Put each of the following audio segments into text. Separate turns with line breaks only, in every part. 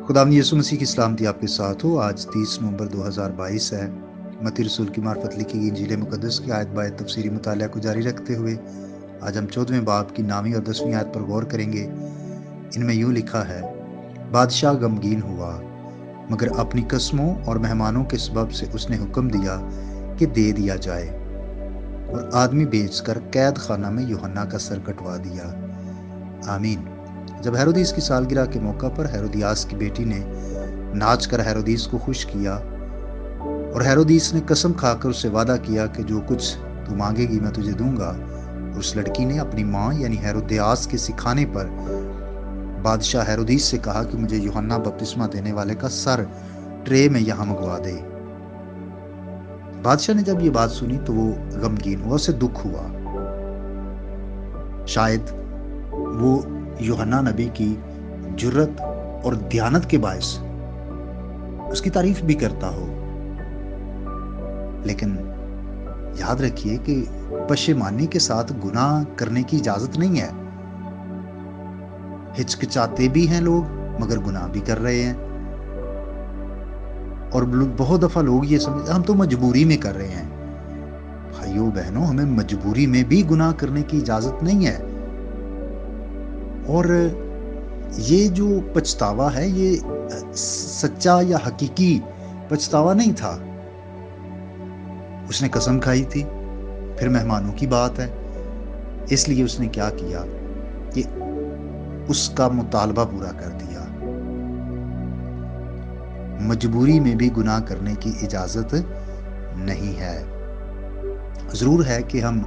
खुदावंद यीशु मसीह की सलामती आपके साथ हो। आज 30 नवंबर 2022 है। मत्ती रसूल की मार्फत लिखी गई इंजील मुकद्दस की आयत बायत तफसीरी मुतालिया को जारी रखते हुए आज हम 14वें बाब की 9वीं और 10वीं आयत पर गौर करेंगे। इनमें यूँ लिखा है, बादशाह गमगीन हुआ, मगर अपनी कस्मों और मेहमानों के सबब से उसने हुक्म दिया कि दे दिया जाए, और आदमी बेचकर कैद खाना में यूहन्ना का सर कटवा दिया। आमीन। जब हेरोदीस की सालगिरह के मौका पर हेरोदियास की बेटी ने नाच कर हेरोदीस को खुश किया, और हेरोदीस ने कसम खाकर उससे वादा किया कि जो कुछ तू मांगेगी मैं तुझे दूंगा, और उस लड़की ने अपनी माँ यानी हेरोदियास के सिखाने पर बादशाह हेरोदीस से कहा कि मुझे यूहन्ना बपतिस्मा देने वाले का सर ट्रे में यहाँ मंगवा दे। बादशाह ने जब ये बात सुनी तो वो गमगीन हुआ, उसे दुख हुआ। शायद वो यूहन्ना नबी की जुर्रत और दयानत के बायस उसकी तारीफ भी करता हो, लेकिन याद रखिए कि पशेमानी के साथ गुनाह करने की इजाजत नहीं है। हिचकिचाते भी हैं लोग मगर गुनाह भी कर रहे हैं, और बहुत दफा लोग ये समझते हम तो मजबूरी में कर रहे हैं। भाइयों बहनों, हमें मजबूरी में भी गुनाह करने की इजाजत नहीं है। और ये जो पछतावा है ये सच्चा या हकीकी पछतावा नहीं था। उसने कसम खाई थी, फिर मेहमानों की बात है, इसलिए उसने क्या किया कि उसका मुतालबा पूरा कर दिया। मजबूरी में भी गुनाह करने की इजाजत नहीं है। जरूर है कि हम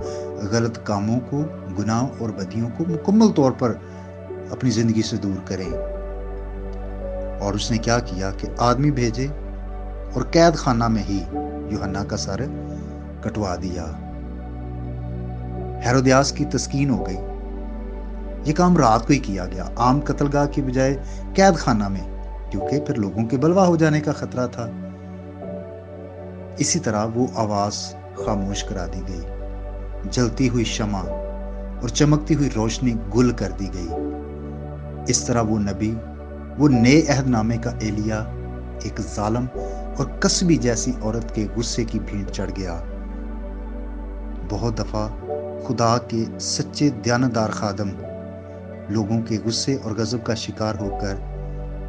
गलत कामों को, गुनाह और बदियों को मुकम्मल तौर पर अपनी जिंदगी से दूर करें। और उसने क्या किया कि आदमी भेजे और कैद खाना में ही यूहन्ना का सर कटवा दिया। हेरोदियास की तस्कीन हो गई। ये काम रात को ही किया गया, आम कत्लगाह की बजाय कैद खाना में, क्योंकि फिर लोगों के बलवा हो जाने का खतरा था। इसी तरह वो आवाज खामोश करा दी गई, जलती हुई शमा और चमकती हुई रोशनी गुल कर दी गई। इस तरह वो नबी, वो नए अहदनामे का एलिया, एक जालिम और कसबी जैसी औरत के गुस्से की भीड़ चढ़ गया। बहुत दफा खुदा के सच्चे दयानतदार खादम लोगों के गुस्से और गजब का शिकार होकर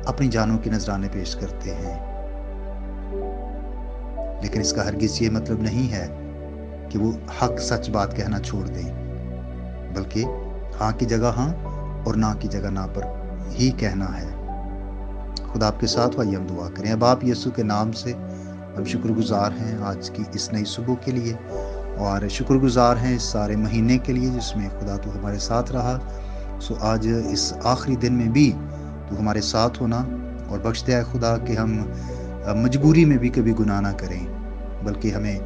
अपनी जानों के नजराने पेश करते हैं, लेकिन इसका हरगिज ये मतलब नहीं है कि वो हक सच बात कहना छोड़ दें, बल्कि हाँ की जगह हाँ और ना की जगह ना पर ही कहना है। खुदा आपके साथ हो, आइए हम दुआ करें। अब आप यीशु के नाम से हम शुक्रगुजार हैं आज की इस नई सुबह के लिए, और शुक्रगुजार हैं इस सारे महीने के लिए जिसमें खुदा तू हमारे साथ रहा। सो आज इस आखिरी दिन में भी तू हमारे साथ होना और बख्श दे खुदा कि हम मजबूरी में भी कभी गुनाह ना करें, बल्कि हमें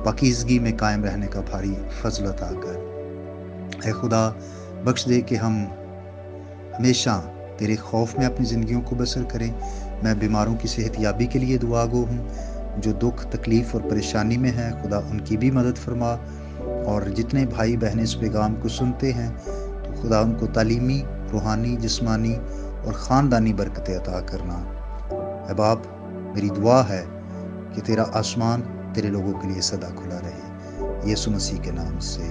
पाकीज़गी में कायम रहने का भारी फजल अता कर। ऐ खुदा बख्श दे कि हम हमेशा तेरे खौफ में अपनी ज़िंदगियों को बसर करें। मैं बीमारों की सेहत याबी के लिए दुआ गो हूँ, जो दुख तकलीफ़ और परेशानी में है खुदा उनकी भी मदद फरमा, और जितने भाई बहन इस पैगाम को सुनते हैं तो खुदा उनको तालीमी, रूहानी, जिस्मानी और ख़ानदानी बरकतें अता करना। अब आप, मेरी दुआ है कि तेरा आसमान तेरे लोगों के लिए सदा खुला रहे, यीशु मसीह के नाम से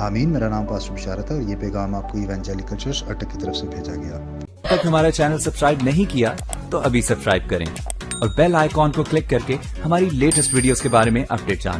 आमीन। मेरा नाम पास्टर बिशारत है और ये पैगाम आपको इवेंजेलिकल चर्च अटक की तरफ से भेजा गया।
अब तक हमारा चैनल सब्सक्राइब नहीं किया तो अभी सब्सक्राइब करें और बेल आइकॉन को क्लिक करके हमारी लेटेस्ट वीडियोस के बारे में अपडेट जानें।